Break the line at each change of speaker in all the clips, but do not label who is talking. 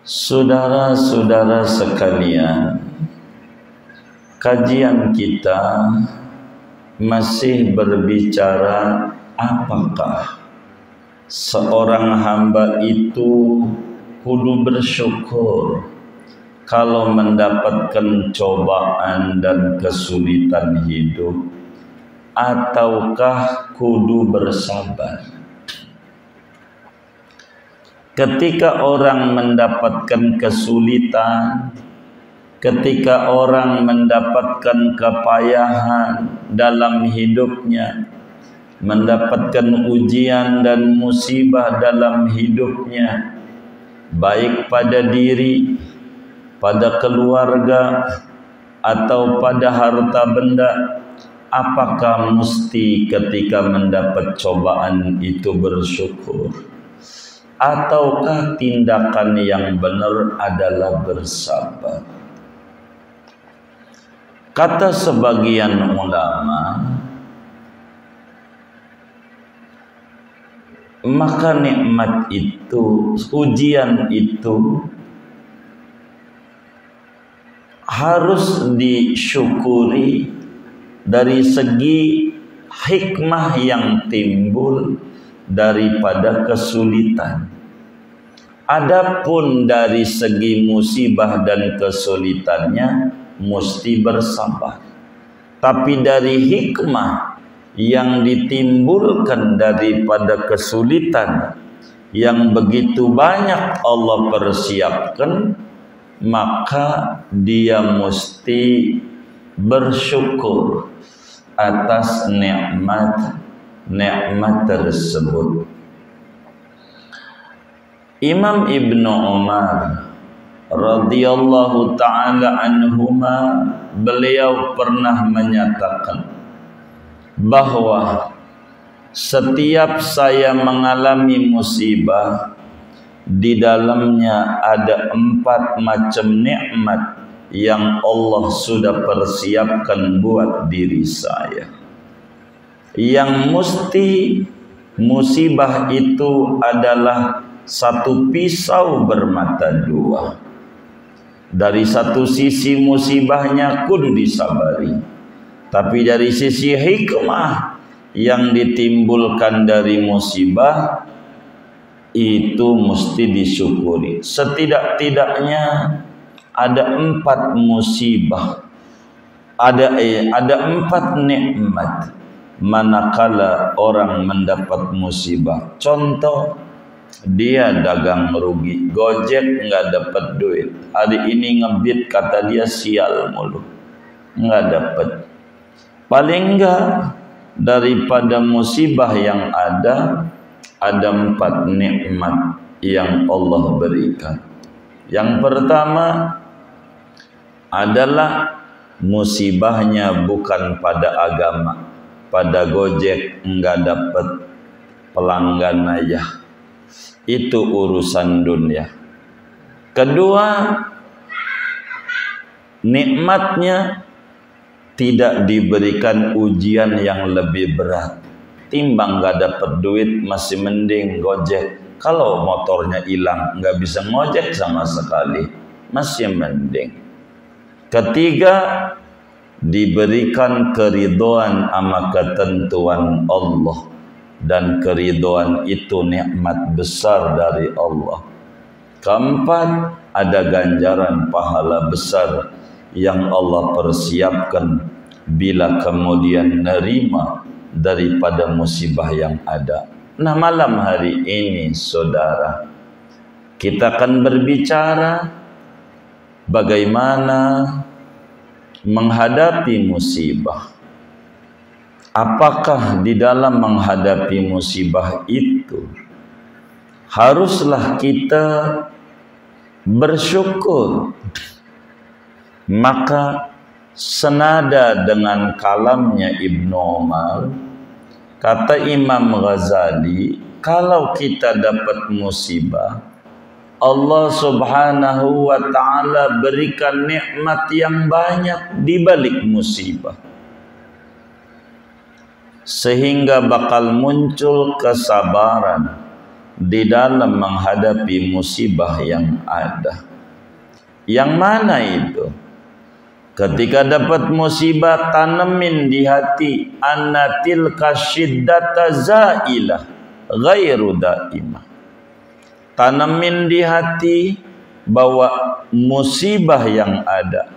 Saudara-saudara sekalian, kajian kita masih berbicara apakah seorang hamba itu kudu bersyukur kalau mendapatkan cobaan dan kesulitan hidup, ataukah kudu bersabar. Ketika orang mendapatkan kesulitan, ketika orang mendapatkan kepayahan dalam hidupnya, mendapatkan ujian dan musibah dalam hidupnya, baik pada diri, pada keluarga, atau pada harta benda, apakah mesti ketika mendapat cobaan itu bersyukur? Ataukah tindakan yang benar adalah bersabar? Kata sebagian ulama, maka nikmat itu, ujian itu harus disyukuri dari segi hikmah yang timbul daripada kesulitan. Adapun dari segi musibah dan kesulitannya mesti bersabar. Tapi dari hikmah yang ditimbulkan daripada kesulitan yang begitu banyak Allah persiapkan, maka dia mesti bersyukur atas nikmat tersebut. Imam Ibnu Umar radhiyallahu ta'ala anhuma, beliau pernah menyatakan bahwa setiap saya mengalami musibah, di dalamnya ada 4 macam nikmat yang Allah sudah persiapkan buat diri saya, yang mesti musibah itu adalah satu pisau bermata dua. Dari satu sisi musibahnya kudu disabari, tapi dari sisi hikmah yang ditimbulkan dari musibah itu mesti disyukuri. Setidak-tidaknya ada 4 musibah, ada 4 nikmat manakala orang mendapat musibah. Contoh, dia dagang rugi, Gojek nggak dapat duit, hari ini ngebit kata dia sial mulu, nggak dapat. Paling enggak daripada musibah yang ada 4 nikmat yang Allah berikan. Yang pertama adalah musibahnya bukan pada agama, pada Gojek enggak dapat pelanggan aja, itu urusan dunia. Kedua, nikmatnya tidak diberikan ujian yang lebih berat. Timbang gak dapat duit masih mending Gojek. Kalau motornya hilang nggak bisa ngojek sama sekali, masih mending. Ketiga, diberikan keridhaan sama ketentuan Allah, dan keridhaan itu nikmat besar dari Allah. Keempat, ada ganjaran pahala besar yang Allah persiapkan bila kemudian nerima daripada musibah yang ada. Nah, malam hari ini saudara, kita akan berbicara bagaimana menghadapi musibah. Apakah di dalam menghadapi musibah itu haruslah kita bersyukur? Maka senada dengan kalamnya Ibnu Umar, kata Imam Ghazali, kalau kita dapat musibah, Allah subhanahu wa ta'ala berikan nikmat yang banyak di balik musibah, sehingga bakal muncul kesabaran, di dalam menghadapi musibah yang ada. Yang mana itu? Ketika dapat musibah, tanemin di hati annatil kasyiddata zailah ghairu daimah. Tanemin di hati bahwa musibah yang ada,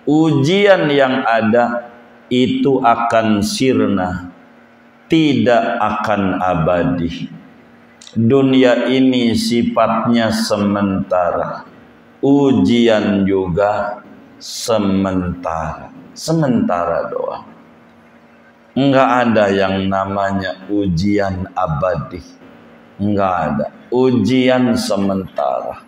ujian yang ada itu akan sirna, tidak akan abadi. Dunia ini sifatnya sementara, ujian juga sementara, sementara doang. Enggak ada yang namanya ujian abadi, enggak ada. Ujian sementara.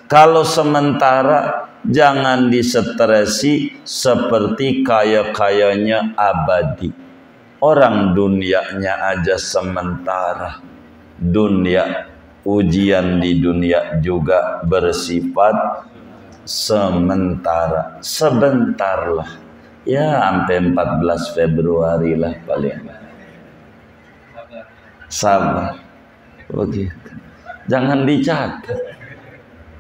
Kalau sementara, jangan distresi seperti kaya-kayanya abadi. Orang dunianya aja sementara. Dunia, ujian di dunia juga bersifat sementara. Sebentarlah. Ya, sampai 14 Februari lah paling. Sabar. Begitu. Jangan dicatat.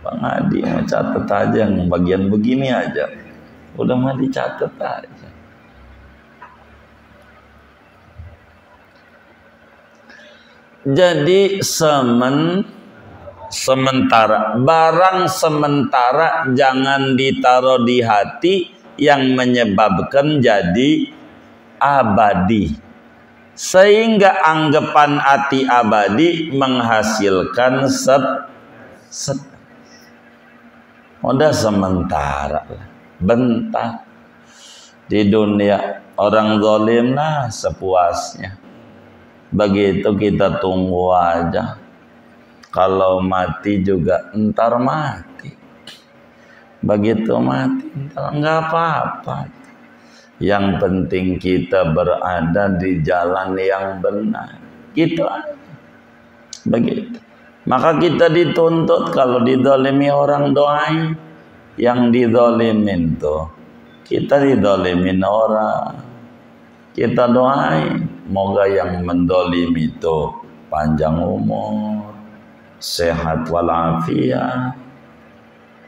Pak Ngadi mau catat aja yang bagian begini aja. Udah mah dicatat aja. Jadi sementara, barang sementara jangan ditaruh di hati yang menyebabkan jadi abadi. Sehingga anggapan hati abadi menghasilkan udah sementara, bentar. Di dunia orang zalim lah sepuasnya. Begitu kita tunggu aja. Kalau mati juga entar mati. Begitu mati entar enggak apa-apa. Yang penting kita berada di jalan yang benar. Gitu aja. Begitu. Maka kita dituntut kalau dizalimi orang doain. Yang dizalimin tuh kita dizalimin orang. Kita doain. Moga yang mendolimi itu panjang umur, sehat walafiat,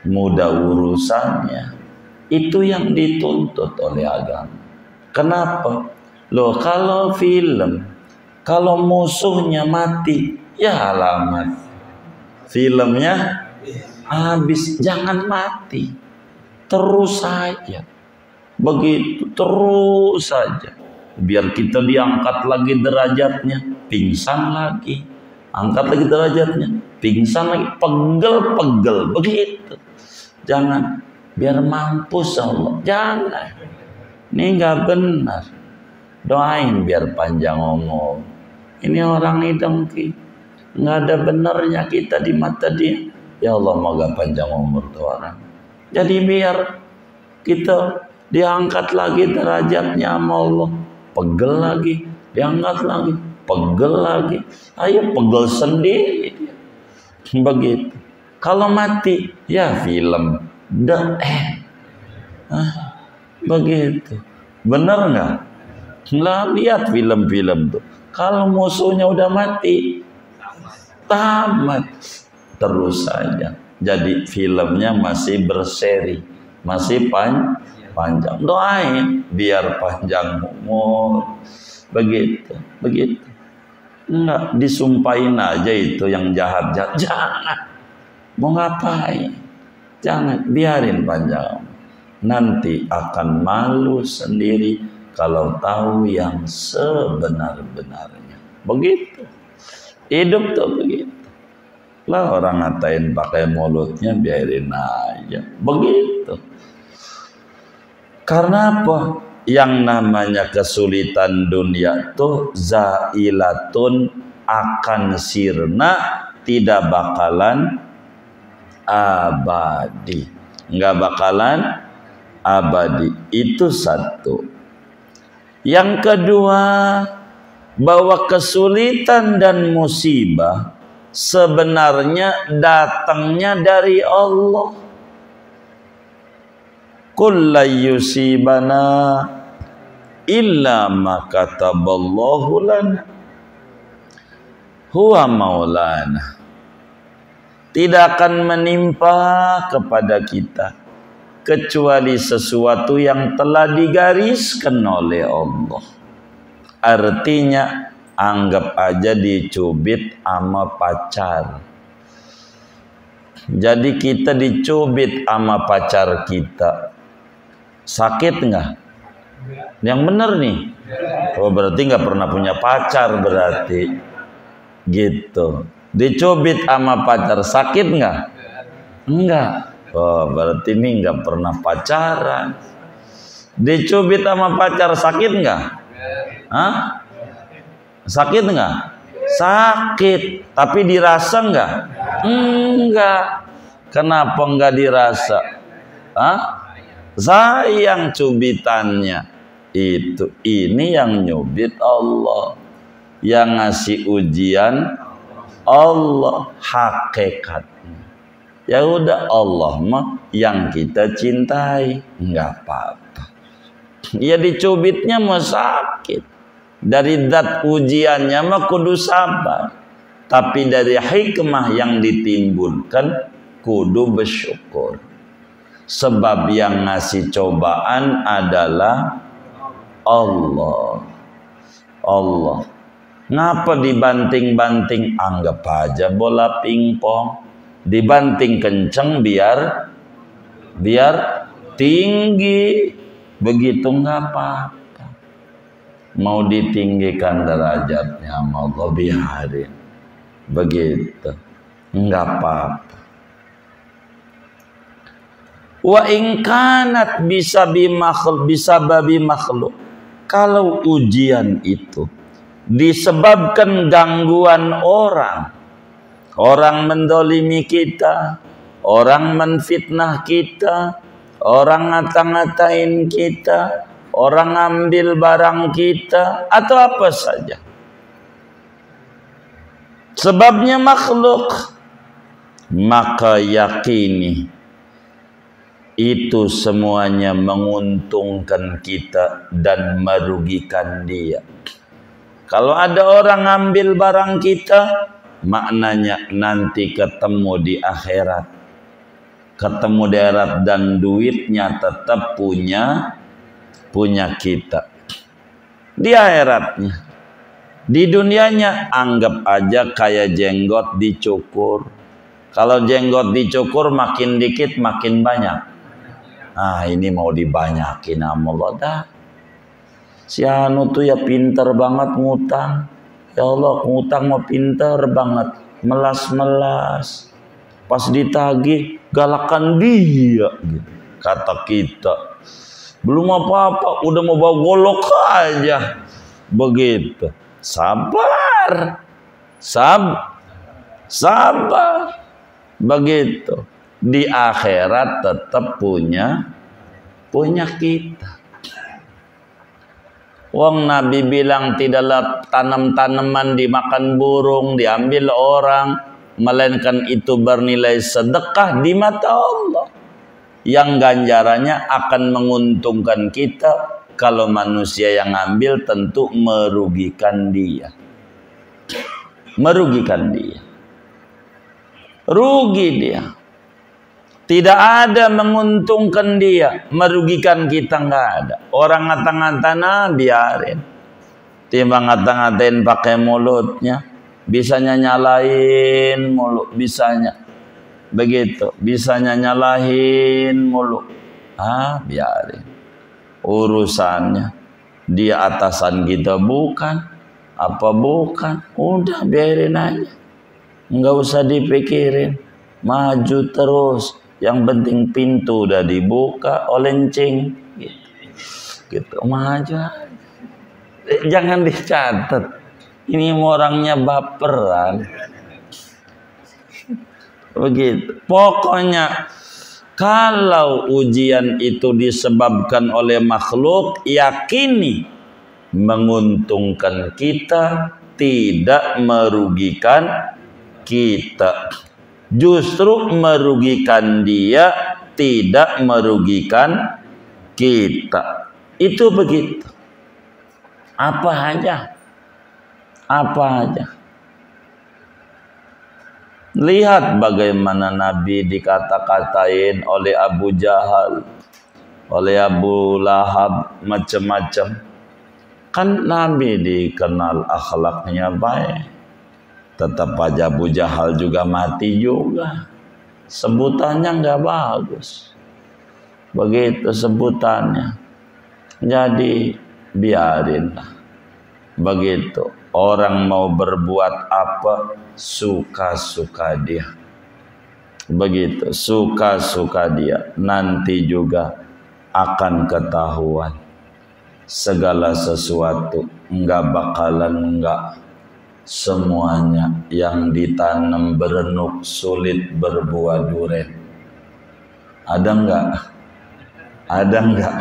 mudah urusannya. Itu yang dituntut oleh agama. Kenapa? Loh, kalau film, kalau musuhnya mati, ya alamat. Filmnya habis, jangan mati. Terus saja. Begitu, terus saja. Biar kita diangkat lagi derajatnya, pingsan lagi. Angkat lagi derajatnya, pingsan lagi, pegel-pegel. Begitu. Jangan. Biar mampus Allah. Jangan. Ini nggak benar. Doain biar panjang umur. Ini orang ini dengki. Nggak ada benarnya kita di mata dia. Ya Allah, moga panjang umur tuh orang. Jadi biar kita diangkat lagi derajatnya sama Allah. Pegel lagi, diangkat lagi, pegel lagi. Ayo pegel sendiri. Begitu. Kalau mati, ya film. Begitu. Benar nggak? Lah, lihat film-film tuh. Kalau musuhnya udah mati, tamat. Terus saja. Jadi filmnya masih berseri, masih panjang. Doain biar panjang umur. Begitu. Enggak disumpahin aja itu yang jahat-jahat. Jangan. Mau ngapain? Jangan, biarin panjang. Nanti akan malu sendiri kalau tahu yang sebenar-benarnya. Begitu. Hidup tuh begitu. Lah orang ngatain pakai mulutnya, biarin aja. Begitu. Karena apa? Yang namanya kesulitan dunia tuh zailatun, akan sirna, tidak bakalan abadi. Enggak bakalan abadi. Itu satu. Yang kedua, bahwa kesulitan dan musibah sebenarnya datangnya dari Allah. Qul la yusibana illa ma kataballahu lana huwa maulana. Tidak akan menimpa kepada kita kecuali sesuatu yang telah digariskan oleh Allah. Artinya anggap aja dicubit sama pacar. Jadi kita dicubit sama pacar kita, sakit nggak? Yang bener nih. Oh berarti nggak pernah punya pacar berarti. Gitu. Dicubit sama pacar sakit nggak? Enggak. Oh berarti ini nggak pernah pacaran. Dicubit sama pacar sakit nggak? Hah? Sakit nggak? Sakit. Tapi dirasa nggak? Enggak. Kenapa nggak dirasa? Hah? Sayang cubitannya. Itu. Ini yang nyubit Allah. Yang ngasih ujian Allah hakikatnya. Ya udah Allah mah yang kita cintai, enggak apa-apa. Ya dicubitnya mau sakit. Dari zat ujiannya mah kudu sabar. Tapi dari hikmah yang ditimbulkan kudu bersyukur. Sebab yang ngasih cobaan adalah Allah. Allah. Ngapa dibanting-banting? Anggap aja bola pingpong. Dibanting kenceng biar tinggi. Begitu nggak apa-apa. Mau ditinggikan derajatnya sama Allah biarin. Begitu. Nggak apa-apa. Wa in kanat bisa babi makhluk. Kalau ujian itu disebabkan gangguan orang mendolimi kita, orang menfitnah kita, orang ngata-ngatain kita, orang ngambil barang kita, atau apa saja. Sebabnya makhluk, maka yakini itu semuanya menguntungkan kita dan merugikan dia. Kalau ada orang ngambil barang kita, maknanya nanti ketemu di akhirat. Ketemu di akhirat dan duitnya tetap punya kita. Di akhiratnya. Di dunianya anggap aja kayak jenggot dicukur. Kalau jenggot dicukur makin dikit makin banyak. Ah ini mau dibanyakin sama Allah dah. Si anu tuh ya pinter banget ngutang. Ya Allah ngutang mau pinter banget. Melas-melas. Pas ditagih galakan dia gitu. Kata kita. Belum apa-apa udah mau bawa golok aja. Begitu. Sabar. Sabar. Begitu. Di akhirat tetap punya kita. Wong Nabi bilang tidaklah tanam-tanaman dimakan burung, diambil orang, melainkan itu bernilai sedekah di mata Allah. Yang ganjarannya akan menguntungkan kita. Kalau manusia yang ambil tentu merugikan dia. Merugikan dia. Rugi dia. Tidak ada menguntungkan dia, merugikan kita nggak ada. Orang ngata-ngata biarin. Timbang ngata-ngatain pakai mulutnya, bisanya nyalahin mulut, bisanya. Begitu, bisanya nyalahin mulut. Ah, biarin. Urusannya dia atasan kita bukan, apa bukan? Udah biarin aja. Nggak usah dipikirin. Maju terus. Yang penting pintu udah dibuka, olencing gitu. Maju. Jangan dicatat. Ini orangnya baperan. Begitu. Pokoknya kalau ujian itu disebabkan oleh makhluk, yakini menguntungkan kita, tidak merugikan kita. Justru merugikan dia, tidak merugikan kita. Itu begitu. Apa aja. Lihat bagaimana Nabi dikata-katain oleh Abu Jahal, oleh Abu Lahab, macam-macam. Kan Nabi dikenal akhlaknya baik. Tetap aja Abu Jahal juga mati juga. Sebutannya nggak bagus. Begitu sebutannya. Jadi biarinlah. Begitu. Orang mau berbuat apa, suka-suka dia. Begitu. Suka-suka dia. Nanti juga akan ketahuan. Segala sesuatu nggak bakalan enggak. Semuanya yang ditanam berenuk sulit berbuah duren. Ada enggak? Ada enggak?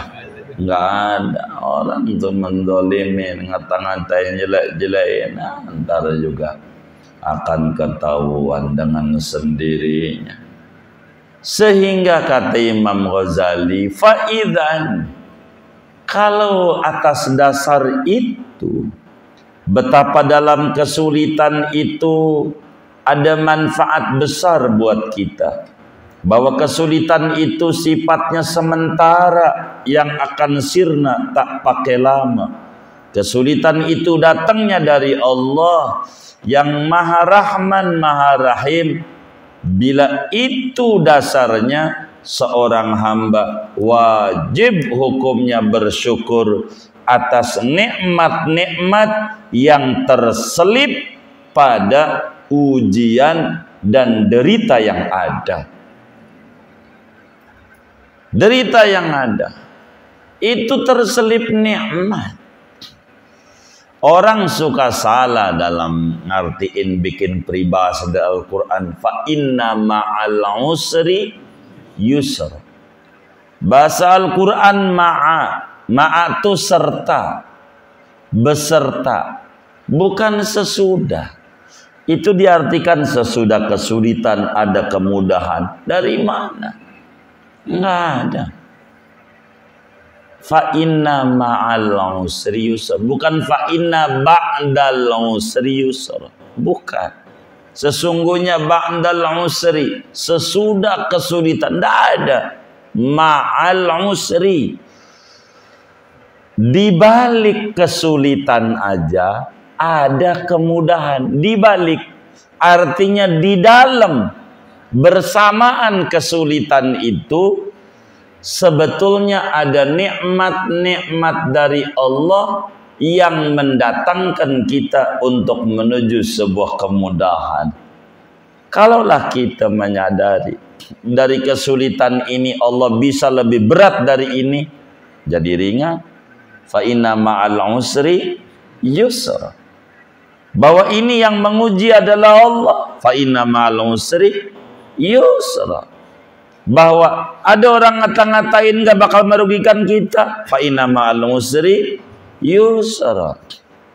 Enggak ada. Orang itu mendolimin, ngata-ngatain, jelek-jelekin, ntar juga akan ketahuan dengan sendirinya. Sehingga kata Imam Ghazali, faidan, kalau atas dasar itu, betapa dalam kesulitan itu ada manfaat besar buat kita. Bahwa kesulitan itu sifatnya sementara, yang akan sirna tak pakai lama. Kesulitan itu datangnya dari Allah yang Maha Rahman, Maha Rahim. Bila itu dasarnya, seorang hamba wajib hukumnya bersyukur atas nikmat-nikmat yang terselip pada ujian dan derita yang ada. Derita yang ada itu terselip nikmat. Orang suka salah dalam ngartiin bikin peribahasa dari Al-Quran. Fa inna ma'al usri yusra. Bahasa Al-Quran ma'a itu serta, beserta, bukan sesudah. Itu diartikan sesudah kesulitan ada kemudahan. Dari mana? Enggak ada. Fa inna ma'al usri yusra, bukan fa inna ba'dal usri yusra, bukan. Sesungguhnya ba'dal usri, sesudah kesulitan, enggak ada. Ma'al usri, di balik kesulitan aja ada kemudahan. Di balik artinya di dalam, bersamaan kesulitan itu sebetulnya ada nikmat-nikmat dari Allah yang mendatangkan kita untuk menuju sebuah kemudahan. Kalaulah kita menyadari dari kesulitan ini Allah bisa lebih berat dari ini, jadi ringan. Fa inna ma'al usri yusra. Bahwa ini yang menguji adalah Allah. Fa inna ma'al usri yusra. Bahwa ada orang ngata-ngatain gak bakal merugikan kita. Fa inna ma'al usri yusra.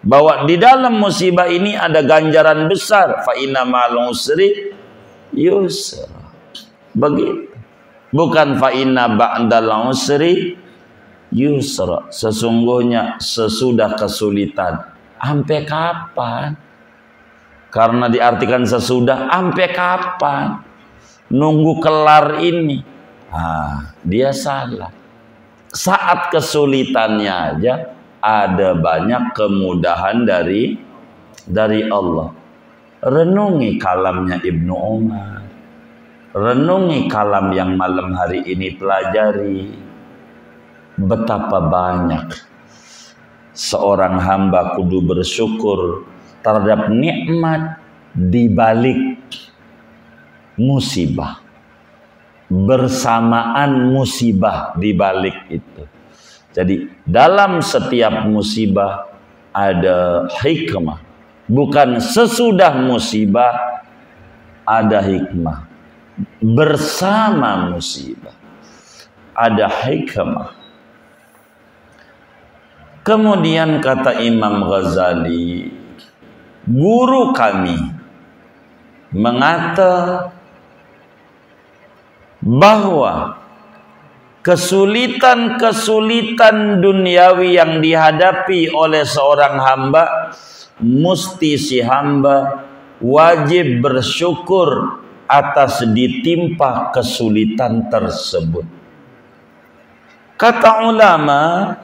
Bahwa di dalam musibah ini ada ganjaran besar. Fa inna ma'al usri yusra. Begitu. Bukan fa inna ba'dal usri yusra. Sesungguhnya sesudah kesulitan. Sampai kapan? Karena diartikan sesudah, sampai kapan? Nunggu kelar ini. Dia salah. Saat kesulitannya aja ada banyak kemudahan dari Allah. Renungi kalamnya Ibnu Umar. Renungi kalam yang malam hari ini pelajari. Betapa banyak seorang hamba kudu bersyukur terhadap nikmat di balik musibah, bersamaan musibah di balik itu. Jadi dalam setiap musibah ada hikmah, bukan sesudah musibah ada hikmah, bersama musibah ada hikmah. Kemudian kata Imam Ghazali, guru kami mengata bahwa kesulitan-kesulitan duniawi yang dihadapi oleh seorang hamba, mesti si hamba wajib bersyukur atas ditimpa kesulitan tersebut. Kata ulama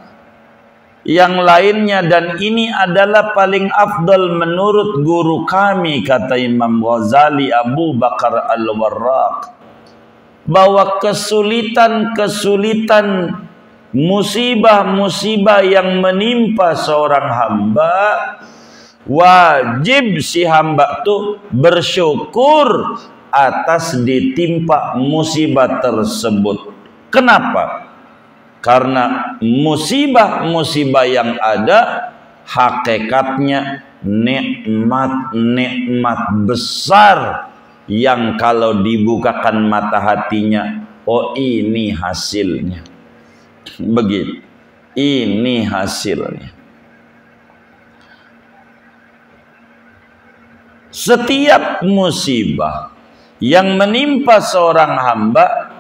yang lainnya, dan ini adalah paling afdal menurut guru kami, kata Imam Ghazali Abu Bakar Al-Warraq, bahwa kesulitan-kesulitan, musibah-musibah yang menimpa seorang hamba, wajib si hamba tuh bersyukur atas ditimpa musibah tersebut. Kenapa? Karena musibah-musibah yang ada hakikatnya nikmat-nikmat besar yang kalau dibukakan mata hatinya, oh ini hasilnya. Begitu. Ini hasilnya. Setiap musibah yang menimpa seorang hamba,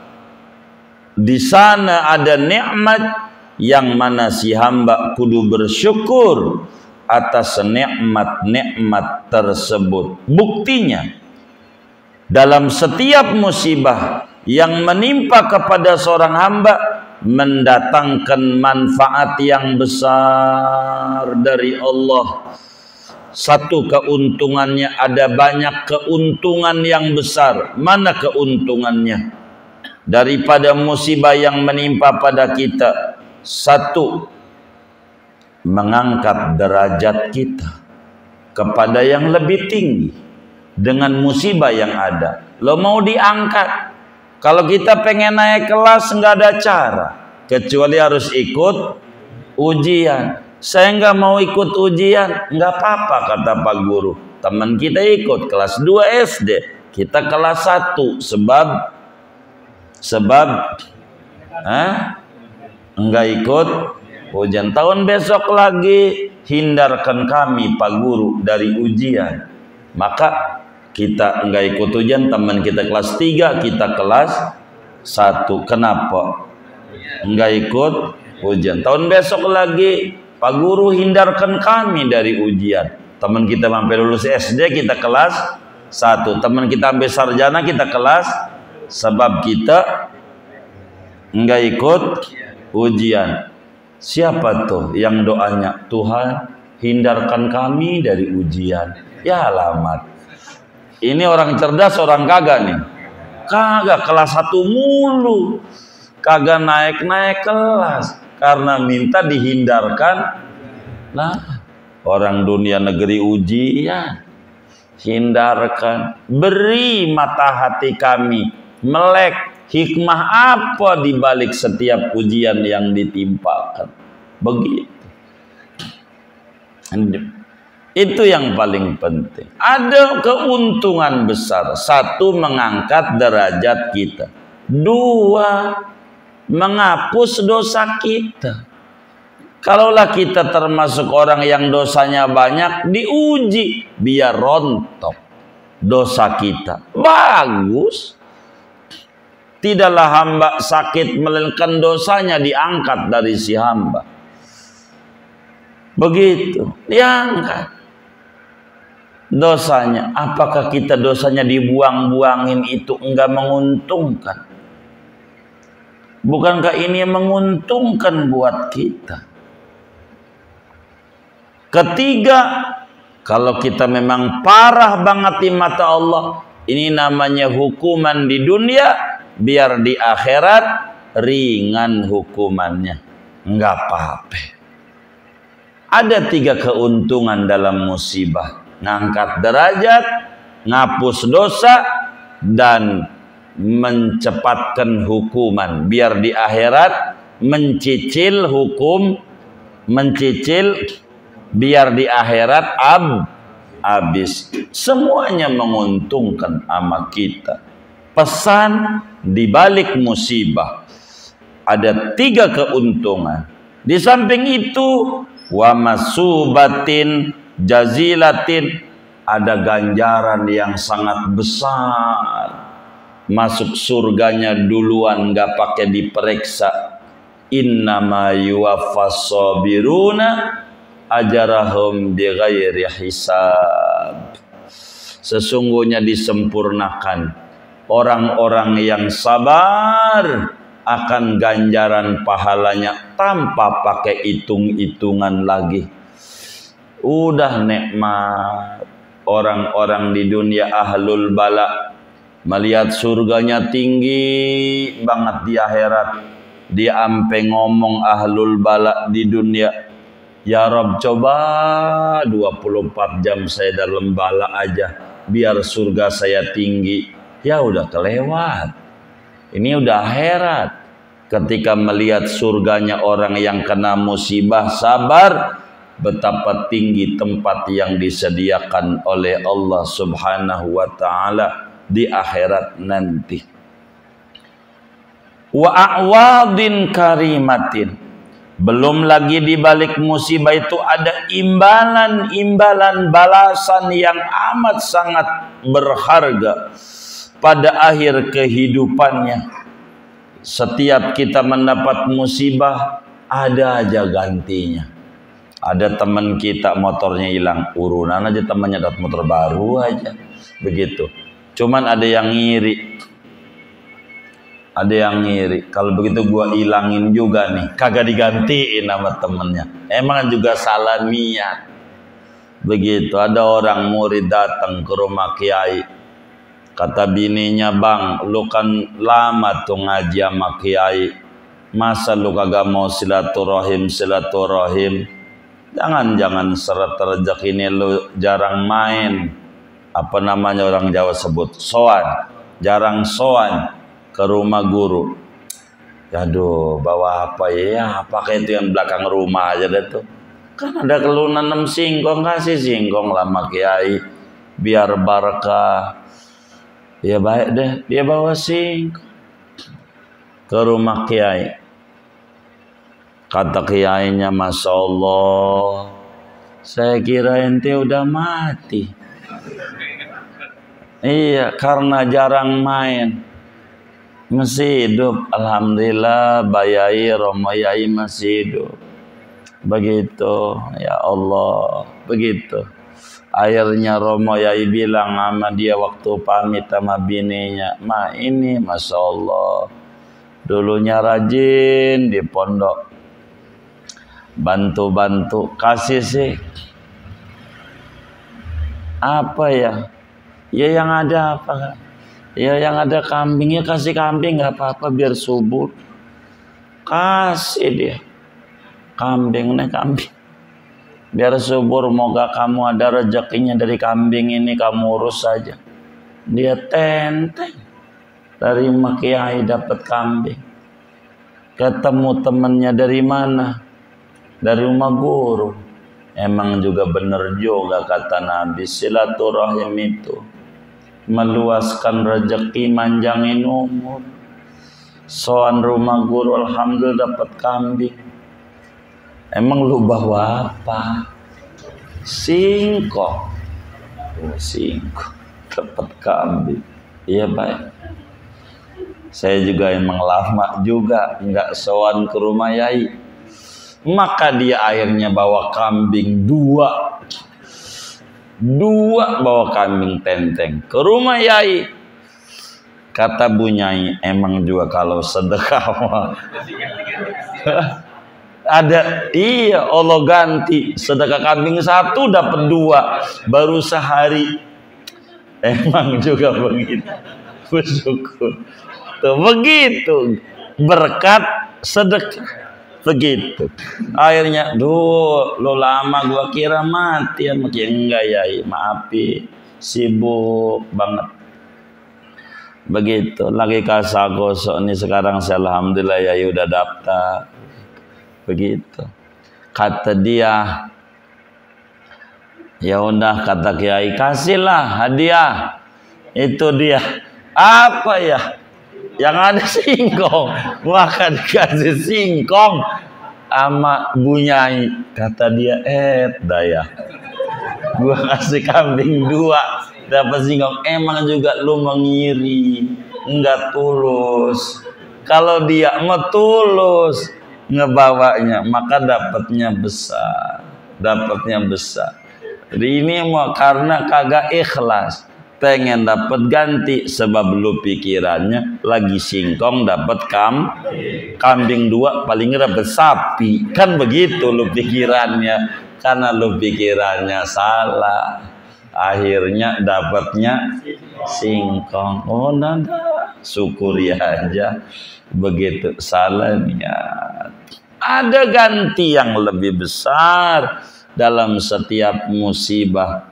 di sana ada nikmat yang mana si hamba kudu bersyukur atas nikmat-nikmat tersebut. Buktinya, dalam setiap musibah yang menimpa kepada seorang hamba mendatangkan manfaat yang besar dari Allah. Satu keuntungannya, ada banyak keuntungan yang besar. Mana keuntungannya? Daripada musibah yang menimpa pada kita, satu, mengangkat derajat kita kepada yang lebih tinggi dengan musibah yang ada. Lo mau diangkat, kalau kita pengen naik kelas nggak ada cara kecuali harus ikut ujian. Saya nggak mau ikut ujian, nggak apa-apa kata Pak Guru. Teman kita ikut kelas 2 SD, kita kelas 1 sebab enggak ikut ujian. Tahun besok lagi hindarkan kami Pak Guru dari ujian. Maka kita enggak ikut ujian, teman kita kelas 3, kita kelas 1. Kenapa? Enggak ikut ujian. Tahun besok lagi Pak Guru hindarkan kami dari ujian. Teman kita sampai lulus SD, kita kelas 1. Teman kita sampai sarjana, kita kelas, sebab kita enggak ikut ujian. Siapa tuh yang doanya, Tuhan hindarkan kami dari ujian? Ya alamat, ini orang cerdas orang kagak nih? Kagak, kelas 1 mulu, kagak naik-naik kelas karena minta dihindarkan. Nah, orang dunia negeri ujian, hindarkan. Beri mata hati kami melek, hikmah apa di balik setiap ujian yang ditimpakan. Begitu. Itu yang paling penting. Ada keuntungan besar. Satu, mengangkat derajat kita. Dua, menghapus dosa kita. Kalaulah kita termasuk orang yang dosanya banyak, diuji biar rontok dosa kita. Bagus. Tidaklah hamba sakit melainkan dosanya diangkat dari si hamba. Begitu, diangkat dosanya. Apakah kita dosanya dibuang-buangin itu enggak menguntungkan? Bukankah ini menguntungkan buat kita? Ketiga, kalau kita memang parah banget di mata Allah, ini namanya hukuman di dunia, biar di akhirat ringan hukumannya, enggak apa-apa. Ada 3 keuntungan dalam musibah: ngangkat derajat, ngapus dosa, dan mencepatkan hukuman, biar di akhirat mencicil hukum, biar di akhirat habis. Semuanya menguntungkan sama kita. Pesan di balik musibah ada 3 keuntungan. Di samping itu, wa masubatin jazilatin, ada ganjaran yang sangat besar. Masuk surganya duluan, gak pakai diperiksa. Innama yuwaffas sabiruna ajarahum bighairi hisab. sesungguhnya disempurnakan. Orang-orang yang sabar akan ganjaran pahalanya tanpa pakai hitung-hitungan lagi. Udah nikmat. Orang-orang di dunia ahlul bala melihat surganya tinggi banget di akhirat. Dia ampe ngomong ahlul bala di dunia, ya Rob, coba 24 jam saya dalam bala aja biar surga saya tinggi. Ya udah kelewat. Ini udah akhirat. Ketika melihat surganya orang yang kena musibah sabar, betapa tinggi tempat yang disediakan oleh Allah Subhanahu wa taala di akhirat nanti. Wa a'wadin karimatin. Belum lagi di balik musibah itu ada imbalan-imbalan balasan yang amat sangat berharga pada akhir kehidupannya. Setiap kita mendapat musibah ada aja gantinya. Ada teman kita motornya hilang, urunan aja temannya dapat motor baru aja. Begitu. Cuman ada yang ngiri. Ada yang ngiri. Kalau begitu gua ilangin juga nih, kagak digantiin sama temennya. Emang juga salah niat. Begitu. Ada orang murid datang ke rumah kiai. Kata bininya, bang, lu kan lama tuh ngaji sama kiai, masa lu kagak mau silaturahim? Jangan seret rezeki ini lu jarang main, apa namanya orang Jawa sebut, soan, jarang soan ke rumah guru. Aduh, bawa apa ya? Pakai itu yang belakang rumah aja deh tuh. Kan ada kalau nanam singkong, kasih singkong lama kiai, biar barokah. Ya baik deh, dia bawa singkong ke rumah kiai. Kata kiainya, Masya Allah, saya kira ente udah mati. Iya, karena jarang main. Masih hidup, alhamdulillah, bayai, romo yai masih hidup. Begitu, ya Allah, begitu. Akhirnya Romo Yai bilang sama dia waktu pamit sama bininya, ma ini Masya Allah, dulunya rajin di pondok, bantu-bantu, kasih sih apa ya? Ya yang ada apa? Ya yang ada kambingnya, kasih kambing nggak apa-apa biar subur. Kasih dia kambing, nih kambing. Biar subur, moga kamu ada rezekinya dari kambing ini, kamu urus saja. Dia tenteng dari Kiai dapat kambing. Ketemu temannya dari mana? Dari rumah guru. Emang juga bener juga kata Nabi, silaturahim itu meluaskan rezeki, manjangin umur. Soan rumah guru, alhamdulillah dapat kambing. Emang lu bawa apa? Singkong. Oh, singkong. Dapat kambing. Iya baik. Saya juga emang lama juga nggak sowan ke rumah Yai. Maka dia akhirnya bawa kambing dua bawa kambing tenteng ke rumah Yai. Kata Bu Nyai, emang juga kalau sedekah ada, iya Allah ganti sedekah kambing satu dapat dua baru sehari. Emang juga begitu. Bersyukur tuh, begitu berkat sedekah begitu. Akhirnya duh, lo lama gua kira mati ya, makin enggak ya, maafi sibuk banget. Begitu lagi kasagosok ini sekarang saya alhamdulillah ya udah daftar. Begitu kata dia, ya udah kata kiai, kasihlah hadiah. Itu dia apa ya, yang ada singkong, maka dikasih singkong sama Bu Nyai. Kata dia, daya gua kasih kambing dua dapat singkong. Emang juga lu mengiri, enggak tulus. Kalau dia mah tulus ngebawanya, maka dapatnya besar. Jadi ini mau karena kagak ikhlas. pengen dapat ganti, sebab lu pikirannya lagi singkong dapat kambing 2 paling dapat sapi, kan begitu lu pikirannya. Karena lu pikirannya salah, akhirnya dapatnya singkong. Oh nanda, syukuri aja. Begitu salah niat. Ada ganti yang lebih besar dalam setiap musibah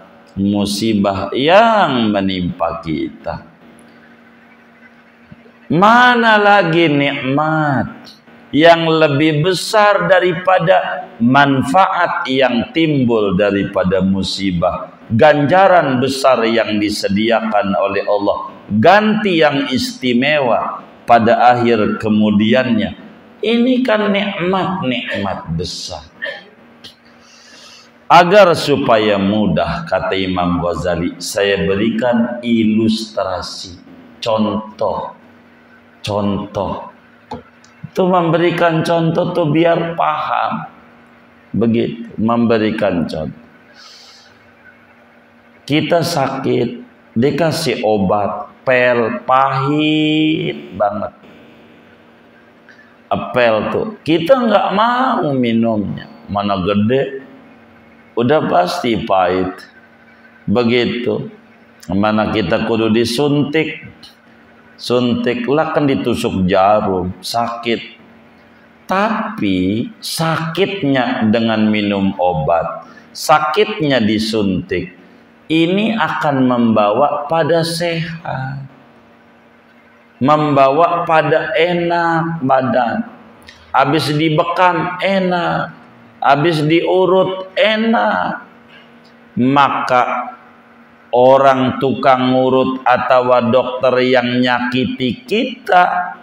yang menimpa kita. Mana lagi nikmat yang lebih besar daripada manfaat yang timbul daripada musibah, ganjaran besar yang disediakan oleh Allah, ganti yang istimewa pada akhir kemudiannya. Ini kan nikmat-nikmat besar. Agar supaya mudah, kata Imam Ghazali, saya berikan ilustrasi, contoh. Itu memberikan contoh tuh biar paham. Begitu, memberikan contoh. Kita sakit, dikasih obat, pel pahit banget. Apel tuh, kita nggak mau minumnya. Mana gede, udah pasti pahit. Begitu. Mana kita kudu disuntik. Suntiklah kan ditusuk jarum, sakit. Tapi sakitnya dengan minum obat, sakitnya disuntik, ini akan membawa pada sehat, membawa pada enak badan. Habis dibekam enak, habis diurut enak. Maka orang tukang ngurut atau dokter yang nyakiti kita,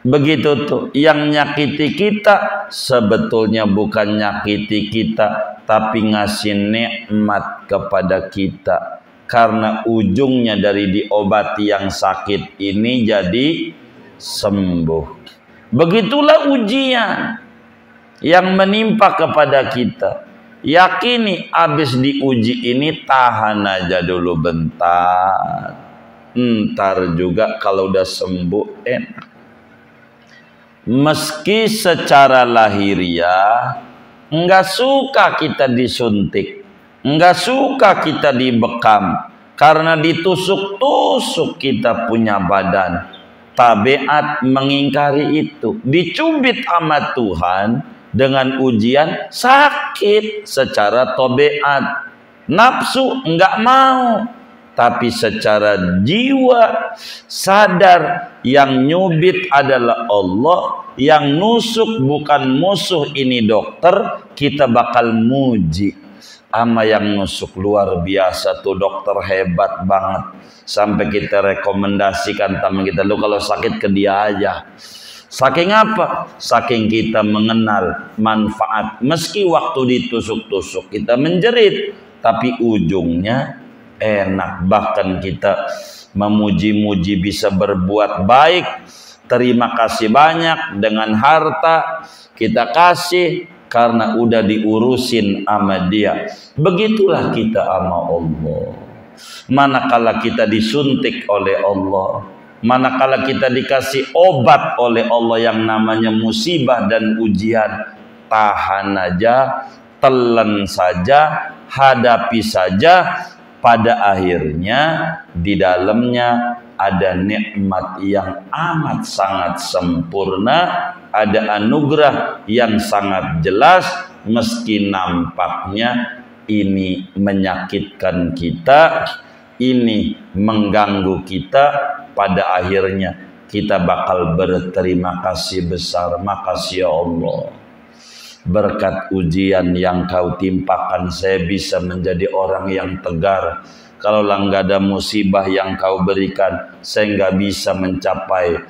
begitu tuh, yang nyakiti kita sebetulnya bukan nyakiti kita, tapi ngasih nikmat kepada kita. Karena ujungnya dari diobati yang sakit ini jadi sembuh. Begitulah ujian yang menimpa kepada kita. Yakini habis diuji ini tahan aja dulu bentar. Ntar juga kalau udah sembuh enak. Meski secara lahiriah enggak suka kita disuntik, enggak suka kita dibekam, karena ditusuk-tusuk kita punya badan. Tabiat mengingkari itu. Dicubit sama Tuhan dengan ujian, sakit secara tabiat. Nafsu enggak mau, tapi secara jiwa sadar yang nyubit adalah Allah, yang nusuk bukan musuh ini dokter, kita bakal muji. Ama yang nusuk luar biasa tuh, dokter hebat banget, sampai kita rekomendasikan teman kita, lu kalau sakit ke dia aja. Saking apa? Saking kita mengenal manfaat. Meski waktu ditusuk-tusuk kita menjerit, tapi ujungnya enak. Bahkan kita memuji-muji bisa berbuat baik. Terima kasih banyak dengan harta kita kasih karena udah diurusin sama dia. Begitulah kita sama Allah. Manakala kita disuntik oleh Allah, manakala kita dikasih obat oleh Allah yang namanya musibah dan ujian, tahan aja, telan saja, hadapi saja. Pada akhirnya di dalamnya ada nikmat yang amat sangat sempurna, ada anugerah yang sangat jelas, meski nampaknya ini menyakitkan kita, ini mengganggu kita. Pada akhirnya kita bakal berterima kasih besar. Makasih ya Allah, berkat ujian yang kau timpakan saya bisa menjadi orang yang tegar. Kalau nggak ada musibah yang kau berikan, saya nggak bisa mencapai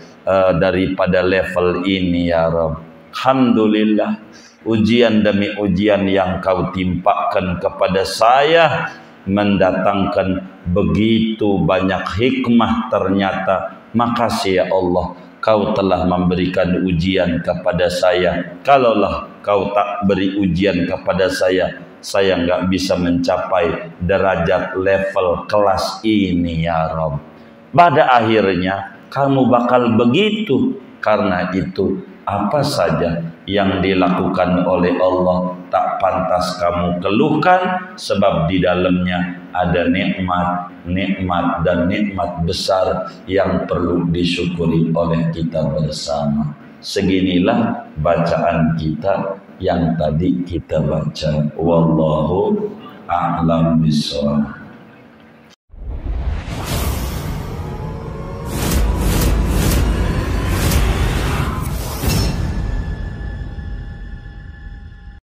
daripada level ini ya Rabb. Alhamdulillah, ujian demi ujian yang kau timpakan kepada saya mendatangkan begitu banyak hikmah ternyata. Makasih ya Allah, kau telah memberikan ujian kepada saya. Kalaulah kau tak beri ujian kepada saya saya nggak bisa mencapai derajat level kelas ini ya Rob. Pada akhirnya kamu bakal begitu. Karena itu apa saja yang dilakukan oleh Allah tak pantas kamu keluhkan, sebab di dalamnya ada nikmat dan nikmat besar yang perlu disyukuri oleh kita bersama. Seginilah bacaan kita yang tadi kita baca. Wallahu a'lam bishawab.